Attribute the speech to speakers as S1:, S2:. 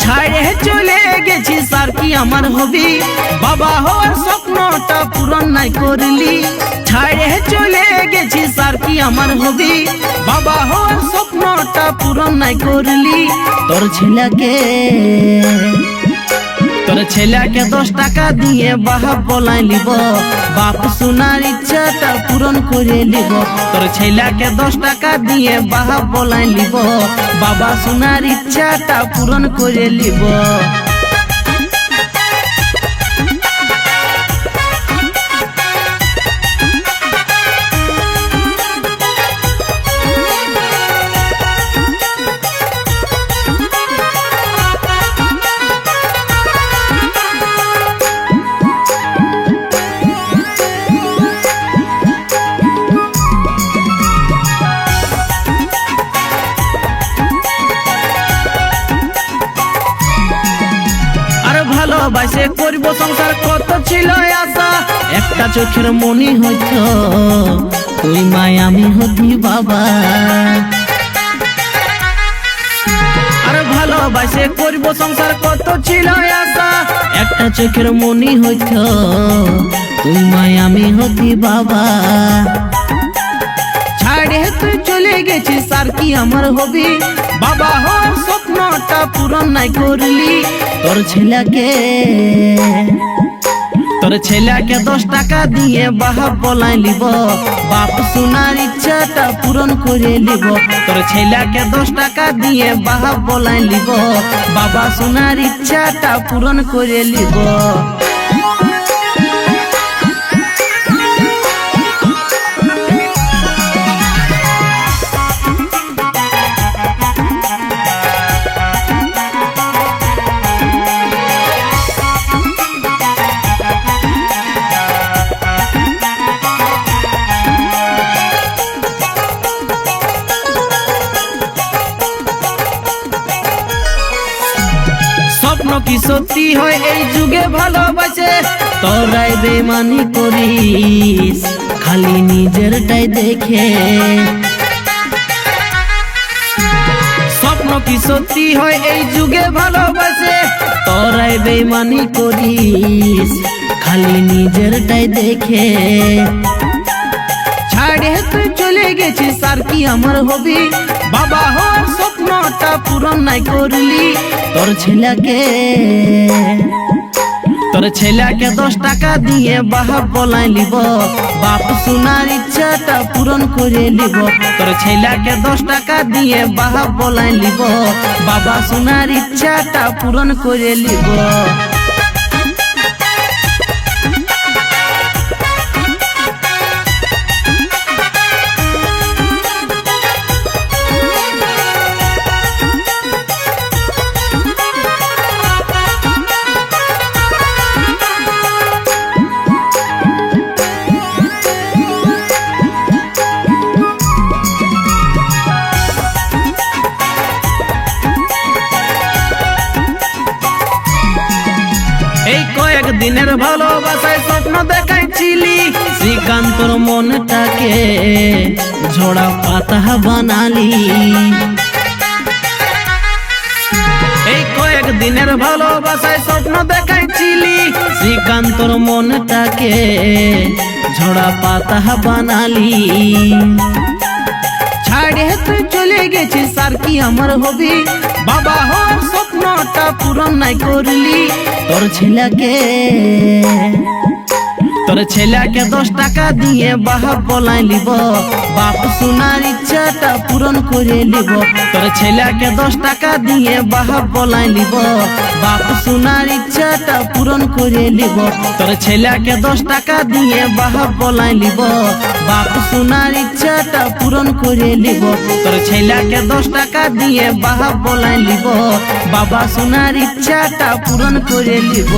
S1: ছাড়ে চলে গেছিস আর কি আমার হবি, বাবা হওয়ার স্বপ্নটা পূরণ নাই করলি। ছাড়ে চলে গেছিস আর কি আমার হবি, বাবা হওয়ার স্বপ্নটা পূরণ নাই করলি। তোর ছেলেকে 10 টাকা দিয়ে বাপ বলাই লিব, বাপ শোনার ইচ্ছাটা পূরণ করে লিব। তোর ছেলেকে 10 টাকা দিয়ে বাপ বলাই লিব, বাবা শোনার ইচ্ছাটা পূরণ করে লিব। ভালোবাসে করব সংসার কত ছিল আশা, একটা চোখের মনি হইত তুই মায় আমি হতি বাবা। আর ভালোবাসে করব সংসার কত ছিল আশা, একটা চোখের মনি হইত তুই মায় আমি হতি বাবা। ছাড়ে তুই চলে গেছিস আর কি আমার হবি, বাবা হওয়ার স্বপ্নটা পূরণ নাই করলি। তোর ছেলেকে 10 টাকা দিয়ে বাপ বলাই লিব, বাপ শোনার ইচ্ছাটা পূরণ করে লিব। তোর ছেলেকে 10 টাকা দিয়ে বাপ বলাই লিব, বাবা শোনার ইচ্ছাটা পূরণ করে লিব। স্বপ্ন কি সত্যি হয় এই যুগে ভালোবাসে, তোরাই বেমানি করিস খালি নিজেরটাই দেখে। স্বপ্ন কি সত্যি হয় এই যুগে ভালোবাসে, তোরাই বেমানি করিস খালি নিজেরটাই দেখে। ছাড়ে তুই চলে গেছিস আর কি আমার হবি, বাবা হওয়ার স্বপ্নটা পূরণ নাই করলি। তোর ছেলেকে 10 টাকা দিয়ে বাপ বলাই লিব, বাপ শোনার ইচ্ছাটা পূরণ করে লিব। তোর ছেলেকে 10 টাকা দিয়ে বাপ বলাই লিব, বাবা শোনার ইচ্ছাটা পূরণ করে লিব। এই কয়েক দিনের ভালোবাসায় স্বপ্ন দেখাইছিলি, শ্রীকান্তর মনটাকে ঝোড়া পাতা বানালি। এই কয়েক দিনের ভালোবাসায় স্বপ্ন দেখাইছিলি, শ্রীকান্তর মনটাকে ঝোড়া পাতা বানালি। ছাড়ে তুই চলে গেছিস আর কি আমার হবি, বাবা হওয়ার স্বপ্নটা পূরণ নাই করলি। তোর ছেলেকে 10 টাকা দিয়ে বাপ বলাই লিব, বাপ শোনার ইচ্ছাটা পূরণ করে লিব। তোর ছেলেকে 10 টাকা দিয়ে বাপ বলাই লিব, বাপ শোনার ইচ্ছাটা পূরণ করে লিব। তোর ছেলেকে 10 টাকা দিয়ে বাপ বলাই লিব, বাপ শোনার ইচ্ছাটা পূরণ করে লিব। তোর ছেলেকে 10 টাকা দিয়ে বাপ বলাই লিব, বাবা শোনার ইচ্ছাটা পূরণ করে লিব।